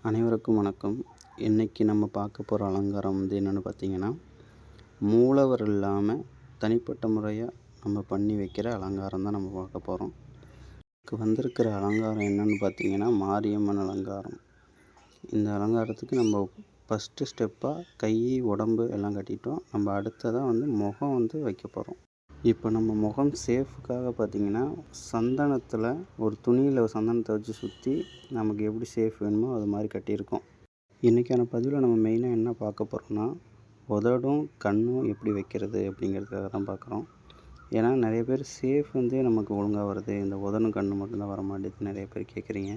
அனைவருக்கும் வணக்கம். இன்றைக்கி நம்ம பார்க்க போகிற அலங்காரம் என்னென்னு பார்த்தீங்கன்னா, மூலவர் இல்லாமல் தனிப்பட்ட முறையாக நம்ம பண்ணி வைக்கிற அலங்காரம் தான் நம்ம பார்க்க போகிறோம். இதுக்கு வந்திருக்கிற அலங்காரம் என்னென்னு பார்த்தீங்கன்னா, மாரியம்மன் அலங்காரம். இந்த அலங்காரத்துக்கு நம்ம ஃபஸ்ட்டு ஸ்டெப்பாக கை, உடம்பு எல்லாம் கட்டிட்டோம். நம்ம அடுத்ததாக முகம் வைக்க போகிறோம். இப்போ நம்ம முகம் சேஃபுக்காக பார்த்திங்கன்னா, சந்தனத்தில் ஒரு துணியில் சந்தனத்தை வச்சு சுற்றி நமக்கு எப்படி சேஃப் வேணுமோ அது மாதிரி கட்டியிருக்கோம். இன்றைக்கான பதிவில் நம்ம மெயினாக என்ன பார்க்க போகிறோம்னா, உதடும் கண்ணும் எப்படி வைக்கிறது அப்படிங்கிறதுக்காக தான் பார்க்குறோம். ஏன்னா நிறைய பேர் சேஃப் நமக்கு ஒழுங்காக வருது, இந்த உதடும் கண்ணு மட்டும்தான் வர மாட்டேங்குது நிறைய பேர் கேட்குறீங்க.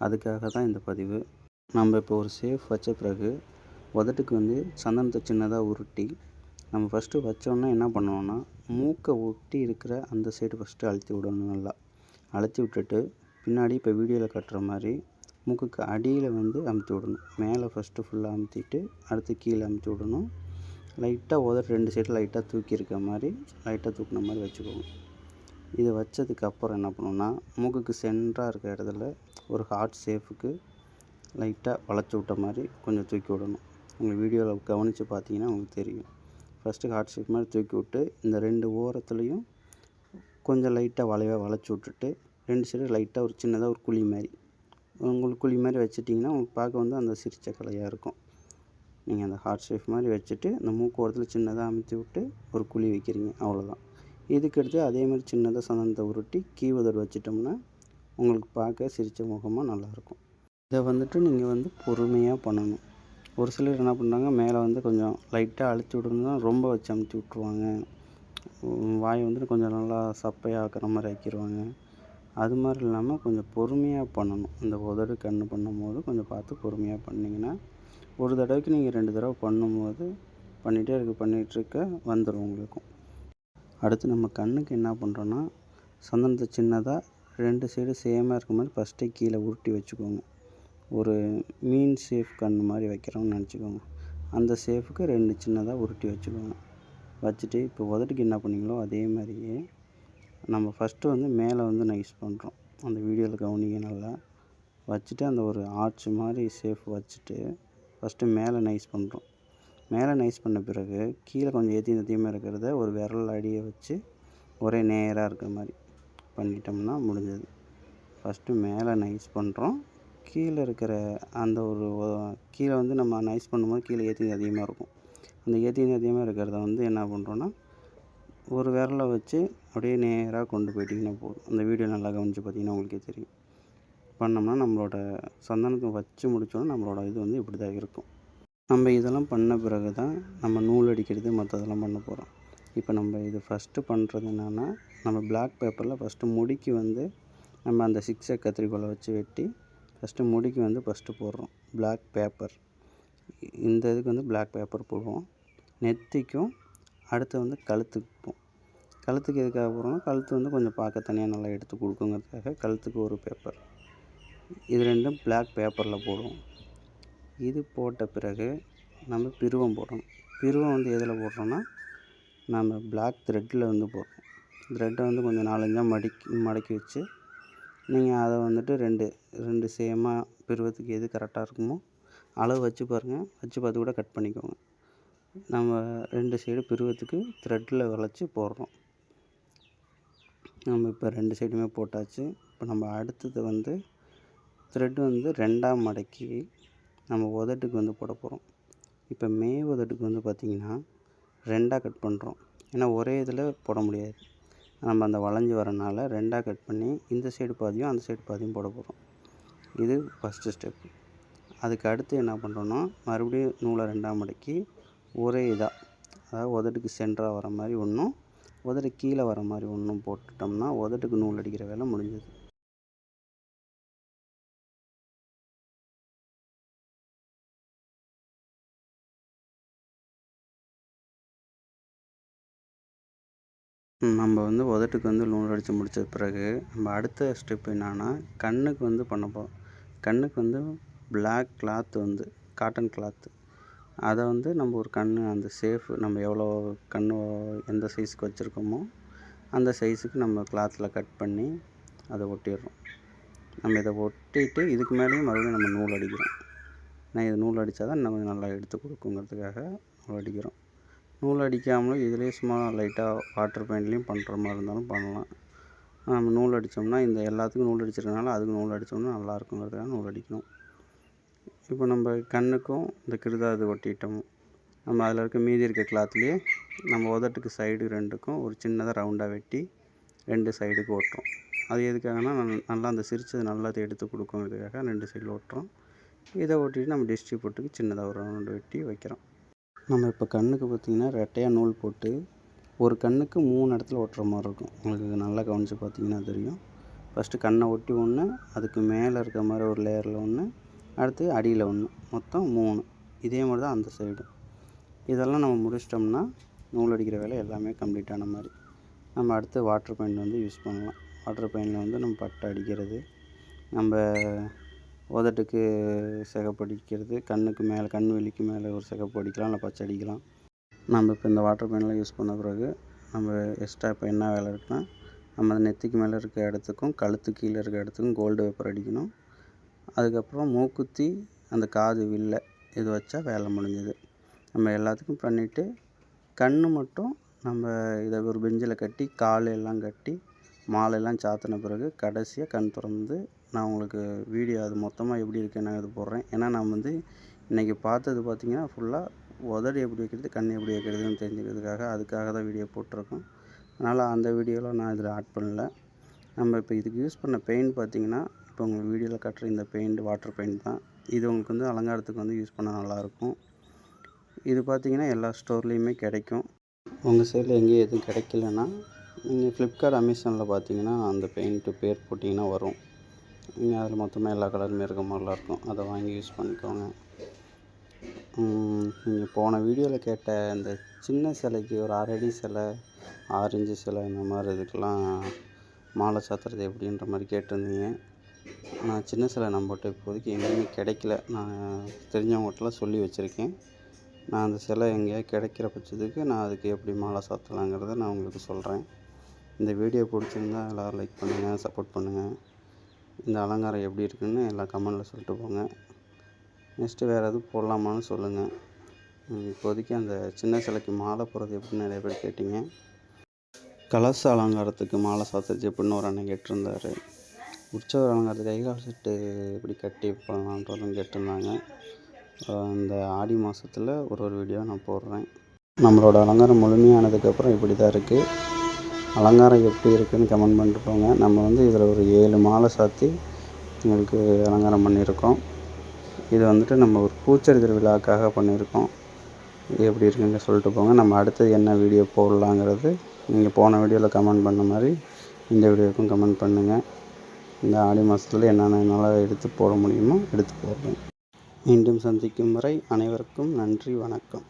அதுக்காக தான் இந்த பதிவு. நம்ம இப்போ ஒரு சேஃப் வச்ச பிறகு உதட்டுக்கு சந்தனத்தை சின்னதாக உருட்டி நம்ம ஃபஸ்ட்டு வச்சோன்னா என்ன பண்ணணும்னா, மூக்கை ஒட்டி இருக்கிற அந்த சைடு ஃபஸ்ட்டு அழுத்தி விடணும். நல்லா அழுத்தி விட்டுட்டு பின்னாடி இப்போ வீடியோவில் கட்டுற மாதிரி மூக்குக்கு அடியில் அமுத்தி விடணும். மேலே ஃபஸ்ட்டு ஃபுல்லாக அமுத்திட்டு அடுத்து கீழே அமுத்தி விடணும். லைட்டாக உதட்டு 2 சைடு லைட்டாக தூக்கி இருக்க மாதிரி லைட்டாக தூக்கின மாதிரி வச்சுக்கோங்க. இதை வச்சதுக்கப்புறம் என்ன பண்ணணும்னா, மூக்குக்கு சென்டராக இருக்க இடத்துல ஒரு ஹார்ட் ஷேப்புக்கு லைட்டாக வளைச்சி விட்ட மாதிரி கொஞ்சம் தூக்கி விடணும். உங்களுக்கு வீடியோவில் கவனித்து பார்த்தீங்கன்னா உங்களுக்கு தெரியும். ஃபஸ்ட்டு ஹார்ட் ஷேப் மாதிரி தூக்கி விட்டு இந்த 2 ஓரத்துலேயும் கொஞ்சம் லைட்டாக வளைச்சி விட்டுட்டு 2 சைடு லைட்டாக ஒரு சின்னதாக ஒரு குழி மாதிரி உங்களுக்கு குழி மாதிரி வச்சுட்டிங்கன்னா உங்களுக்கு பார்க்க அந்த சிரிச்ச கலையாக இருக்கும். நீங்கள் அந்த ஹார்ட் ஷேப் மாதிரி வச்சுட்டு இந்த மூக்கு ஓரத்தில் சின்னதாக அமுத்தி விட்டு ஒரு குழி வைக்கிறீங்க, அவ்வளோதான். இதுக்கடுத்து அதேமாதிரி சின்னதாக சந்தனத்தை உருட்டி கீவதோடு வச்சிட்டோம்னா உங்களுக்கு பார்க்க சிரித்த முகமாக நல்லாயிருக்கும். இதை நீங்கள் பொறுமையாக பண்ணணும். ஒரு சிலர் என்ன பண்ணுறாங்க, மேலே கொஞ்சம் லைட்டாக அழுத்தி விடணும்னா ரொம்ப வச்சு அமுத்தி விட்ருவாங்க. வாய் கொஞ்சம் நல்லா சப்பையாக ஆக்கிற மாதிரி ஆக்கிடுவாங்க. அது மாதிரி இல்லாமல் கொஞ்சம் பொறுமையாக பண்ணணும். இந்த உதடு கண்ணு பண்ணும்போது கொஞ்சம் பார்த்து பொறுமையாக பண்ணிங்கன்னா, ஒரு தடவைக்கு நீங்கள் 2 தடவை பண்ணும்போது பண்ணிகிட்ருக்க வந்துடும் உங்களுக்கும். அடுத்து நம்ம கண்ணுக்கு என்ன பண்ணுறோன்னா, சந்தனத்தை சின்னதாக 2 சைடு சேமாக இருக்க மாதிரி ஃபஸ்ட்டே கீழே உருட்டி வச்சுக்கோங்க. ஒரு மீன் ஷேப் கண் மாதிரி வைக்கிறோம்னு நினச்சிக்கோங்க. அந்த ஷேஃபுக்கு 2 சின்னதாக உருட்டி வச்சுக்கோங்க. வச்சுட்டு இப்போ உதட்டுக்கு என்ன பண்ணிங்களோ அதே மாதிரியே நம்ம ஃபஸ்ட்டு மேலே நைஸ் பண்ணுறோம். அந்த வீடியோவில் கவனிங்க நல்லா. வச்சுட்டு அந்த ஒரு ஆர்ச் மாதிரி ஷேஃப் வச்சுட்டு ஃபஸ்ட்டு மேலே நைஸ் பண்ணுறோம். மேலே நைஸ் பண்ண பிறகு கீழே கொஞ்சம் ஏற்றியமாக இருக்கிறத ஒரு விரல் அடியை வச்சு ஒரே நேராக இருக்கிற மாதிரி பண்ணிட்டோம்னா முடிஞ்சது. ஃபஸ்ட்டு மேலே நைஸ் பண்ணுறோம். கீழே இருக்கிற அந்த ஒரு கீழே நம்ம நைஸ் பண்ணும்போது கீழே ஏற்றி அதிகமாக இருக்கும். அந்த ஏற்றி அதிகமாக இருக்கிறத என்ன பண்ணுறோன்னா, ஒரு விரலை வச்சு அப்படியே நேராக கொண்டு போயிட்டிங்கன்னா போதும். அந்த வீடியோ நல்லா கவனித்து பார்த்தீங்கன்னா உங்களுக்கே தெரியும். பண்ணோம்னா நம்மளோட சந்தனத்தை வச்சு முடித்தோன்னா நம்மளோட இது இப்படி தான் இருக்கும். நம்ம இதெல்லாம் பண்ண பிறகு தான் நம்ம நூல் அடிக்கிறது மற்றதெல்லாம் பண்ண போகிறோம். இப்போ நம்ம இது ஃபஸ்ட்டு பண்ணுறது என்னென்னா, நம்ம பிளாக் பேப்பரில் ஃபஸ்ட்டு முடிக்கு நம்ம அந்த சிக்ஸை கத்திரிக்கோலை வச்சு வெட்டி ஃபஸ்ட்டு முடிக்கு ஃபஸ்ட்டு போடுறோம் பிளாக் பேப்பர். இந்த இதுக்கு பிளாக் பேப்பர் போடுவோம். நெத்திக்கும் அடுத்து கழுத்துக்கு கழுத்துக்கு எதுக்காக போடுறோம்னா, கழுத்து கொஞ்சம் பார்க்க தனியாக நல்லா எடுத்து கொடுக்குங்கிறதுக்காக கழுத்துக்கு ஒரு பேப்பர். இது 2ம் பிளாக் பேப்பரில் போடுவோம். இது போட்ட பிறகு நம்ம பிருவம் போடுறோம். பிருவம் எதில் போடுறோன்னா, நம்ம பிளாக் த்ரெட்டில் போடுறோம். த்ரெட்டை கொஞ்சம் 4-5 மடக்கி வச்சு நீங்கள் அதை 2 சேமாக பிருவத்துக்கு எது கரெக்டாக இருக்குமோ அளவு வச்சு பாருங்கள். வச்சு பார்த்து கூட கட் பண்ணிக்கோங்க. நம்ம 2 சைடு பிருவத்துக்கு த்ரெட்டில் வளைச்சி போடுறோம். நம்ம இப்போ 2 சைடுமே போட்டாச்சு. இப்போ நம்ம அடுத்தது த்ரெட்டு 2ஆக மடக்கி நம்ம உதட்டுக்கு போட போகிறோம். இப்போ உதட்டுக்கு பார்த்திங்கன்னா 2ஆக கட் பண்ணுறோம். ஏன்னா ஒரே இதில் போட முடியாது. நம்ம அந்த வளைஞ்சி வரனால 2ஆக கட் பண்ணி இந்த சைடு பாதியும் அந்த சைடு பாதியும் போட போகிறோம். இது ஃபஸ்ட்டு ஸ்டெப்பு. அதுக்கு அடுத்து என்ன பண்ணுறோன்னா, மறுபடியும் நூலை 2ஆக மடக்கி ஒரே இதாக, அதாவது உதட்டுக்கு சென்டராக வர மாதிரி ஒன்றும் உதட்டு கீழே வர மாதிரி ஒன்றும் போட்டுட்டோம்னா உதட்டுக்கு நூல் அடிக்கிற வேலை முடிஞ்சது. நம்ம உதட்டுக்கு நூல் அடித்து முடித்த பிறகு நம்ம அடுத்த ஸ்டெப் என்னென்னா, கண்ணுக்கு பண்ண போகிறோம். கண்ணுக்கு பிளாக் கிளாத்து காட்டன் கிளாத்து அதை நம்ம ஒரு அந்த ஷேஃப் நம்ம எவ்வளோ எந்த சைஸுக்கு வச்சுருக்கோமோ அந்த சைஸுக்கு நம்ம கிளாத்தில் கட் பண்ணி அதை ஒட்டிடுறோம். நம்ம இதை ஒட்டிட்டு இதுக்கு மேலேயும் மறுபடியும் நம்ம நூல் அடிக்கிறோம். ஏன்னா இது நூல் அடித்தா தான் இன்னும் கொஞ்சம் நல்லா எடுத்து கொடுக்குங்கிறதுக்காக நூல் அடிக்கிறோம். நூல் அடிக்காமலும் இதிலே சும்மா லைட்டாக வாட்டர் பெயிண்ட்லேயும் பண்ணுற மாதிரி இருந்தாலும் பண்ணலாம். நம்ம நூல் அடித்தோம்னா இந்த எல்லாத்துக்கும் நூல் அடிச்சிருக்கனால அதுக்கு நூல் அடித்தோம்னா நல்லா இருக்குங்கிறதுக்காக நூல் அடிக்கணும். இப்போ நம்ம கண்ணுக்கும் இந்த கிருதாது ஒட்டிட்டோம். நம்ம அதில் இருக்க மீதி இருக்க கிளாத்லேயே நம்ம உதட்டுக்கு சைடு 2க்கும் ஒரு சின்னதாக ரவுண்டாக வெட்டி 2 சைடுக்கு ஓட்டுறோம். அது எதுக்காகனா நல்லா அந்த சிரிச்சது நல்லா எடுத்து கொடுக்குங்கிறதுக்காக 2 சைடில் ஓட்டுறோம். இதை ஓட்டிட்டு நம்ம டிஸ்ட்ரிபியூட்டுக்கு சின்னதாக ஒரு ரவுண்டு வெட்டி வைக்கிறோம். நம்ம இப்போ கண்ணுக்கு பார்த்திங்கன்னா ரெட்டையாக நூல் போட்டு ஒரு கண்ணுக்கு 3 இடத்துல ஓட்டுற மாதிரி இருக்கும். உங்களுக்கு நல்லா கவனித்து பார்த்திங்கன்னா தெரியும். ஃபஸ்ட்டு கண்ணை ஒட்டி ஒன்று, அதுக்கு மேலே இருக்க மாதிரி ஒரு லேயரில் ஒன்று, அடுத்து அடியில் ஒன்று, மொத்தம் 3. இதே மாதிரி தான் அந்த சைடும். இதெல்லாம் நம்ம முடிச்சிட்டோம்னா நூல் அடிக்கிற வேலை எல்லாமே கம்ப்ளீட் ஆன மாதிரி. நம்ம அடுத்து வாட்டர் பெயிண்ட் வந்து யூஸ் பண்ணலாம். வாட்டர் பெயிண்டில் வந்து நம்ம பட்டை அடிக்கிறது, நம்ம உதட்டுக்கு சிகப்பு அடிக்கிறது, கண்ணுக்கு மேலே கண் வெளிக்கு மேலே ஒரு சிகப்பு அடிக்கலாம், இல்லை பச்சை அடிக்கலாம். நம்ம இப்போ இந்த வாட்டர் பெயிண்டில் யூஸ் பண்ண பிறகு நம்ம எக்ஸ்ட்ரா இப்போ என்ன வேலை இருக்குன்னா, நம்ம நெத்திக்கு மேலே இருக்க இடத்துக்கும் கழுத்துக்கு கீழே இருக்க இடத்துக்கும் கோல்டு பேப்பர் அடிக்கணும். அதுக்கப்புறம் மூக்குத்தி அந்த காது வில்ல இது வச்சா வேலை முடிஞ்சுது. நம்ம எல்லாத்துக்கும் பண்ணிவிட்டு கண் மட்டும் நம்ம இதை ஒரு பெஞ்சில் கட்டி கால் எல்லாம் கட்டி மாலையெல்லாம் சாத்தின பிறகு கடைசியாக கண் திறந்து நான் உங்களுக்கு வீடியோ அது மொத்தமாக எப்படி இருக்குன்னு இது போடுறேன். ஏன்னா நான் வந்து இன்றைக்கி பார்த்தது பார்த்திங்கன்னா ஃபுல்லாக உதடு எப்படி வைக்கிறது, கண் எப்படி வைக்கிறதுன்னு தெரிஞ்சுக்கிறதுக்காக அதுக்காக தான் வீடியோ போட்டிருக்கோம். அதனால் அந்த வீடியோவில் நான் இதில் ஆட் பண்ணல. நம்ம இப்போ இதுக்கு யூஸ் பண்ண பெயிண்ட் பார்த்திங்கன்னா இப்போ உங்களுக்கு வீடியோவில் காட்டுற இந்த பெயிண்ட் வாட்டர் பெயிண்ட் தான். இது உங்களுக்கு வந்து அலங்காரத்துக்கு வந்து யூஸ் பண்ண நல்லாயிருக்கும். இது பார்த்திங்கன்னா எல்லா ஸ்டோர்லேயுமே கிடைக்கும். உங்கள் சைடில் எங்கேயும் எதுவும் கிடைக்கலன்னா நீங்கள் ஃப்ளிப்கார்ட், அமேசானில் பார்த்தீங்கன்னா அந்த பெயிண்ட்டு பேர் போட்டிங்கன்னா வரும். நீங்கள் அதில் மொத்தமாக எல்லா கலருமே இருக்க மாதிரிலாம் இருக்கும். அதை வாங்கி யூஸ் பண்ணிக்கோங்க. நீங்கள் போன வீடியோவில் கேட்ட இந்த சின்ன சிலைக்கு ஒரு 1/2 அடி சிலை, 6 இன்ச்சு சிலை இந்த மாதிரி இதுக்கெல்லாம் மாலை சாத்துறது எப்படின்ற மாதிரி கேட்டிருந்தீங்க. நான் சின்ன சிலை நம்மகிட்ட இப்போதைக்கு எங்கேயுமே கிடைக்கல. நான் தெரிஞ்சவங்ககிட்டலாம் சொல்லி வச்சுருக்கேன். நான் அந்த சிலை எங்கேயாவது கிடைக்கிற பட்சத்துக்கு நான் அதுக்கு எப்படி மாலை சாத்தலாங்கிறத நான் உங்களுக்கு சொல்கிறேன். இந்த வீடியோ பிடிச்சிருந்தா எல்லோரும் லைக் பண்ணுங்கள், சப்போர்ட் பண்ணுங்கள். இந்த அலங்காரம் எப்படி இருக்குன்னு எல்லாம் கமெண்டில் சொல்லிட்டு போங்க. நெக்ஸ்ட்டு வேறு எதுவும் போடலாமான்னு சொல்லுங்கள். இப்போதைக்கு அந்த சின்ன சிலைக்கு மாலை போடுறது எப்படின்னு நிறைய பேர் கேட்டிங்க. கலச அலங்காரத்துக்கு மாலை சாத்துறது எப்படின்னு ஒரு அண்ணன் கேட்டிருந்தார். உற்சவர் அலங்காரத்துக்கு கைகால் செட்டு எப்படி கட்டி போடலான்றதும் கேட்டிருந்தாங்க. இந்த ஆடி மாதத்தில் ஒரு வீடியோ நான் போடுறேன். நம்மளோட அலங்காரம் முழுமையானதுக்கப்புறம் இப்படி தான் இருக்குது. அலங்காரம் எப்படி இருக்குதுன்னு கமெண்ட் பண்ணிட்டு போங்க. நம்ம வந்து இதில் ஒரு 7 மாலை சாத்தி உங்களுக்கு அலங்காரம் பண்ணியிருக்கோம். இது வந்துட்டு நம்ம ஒரு பூச்செடி திருவிழாக்காக பண்ணியிருக்கோம். இது எப்படி இருக்குன்னு சொல்லிட்டு போங்க. நம்ம அடுத்தது என்ன வீடியோ போடலாங்கிறது நீங்கள் போன வீடியோவில் கமெண்ட் பண்ண மாதிரி இந்த வீடியோவுக்கும் கமெண்ட் பண்ணுங்கள். இந்த ஆடி மாதத்தில் என்னென்ன எடுத்து போட முடியுமோ எடுத்து போடுறேன். மீண்டும் சந்திக்கும் வரை அனைவருக்கும் நன்றி, வணக்கம்.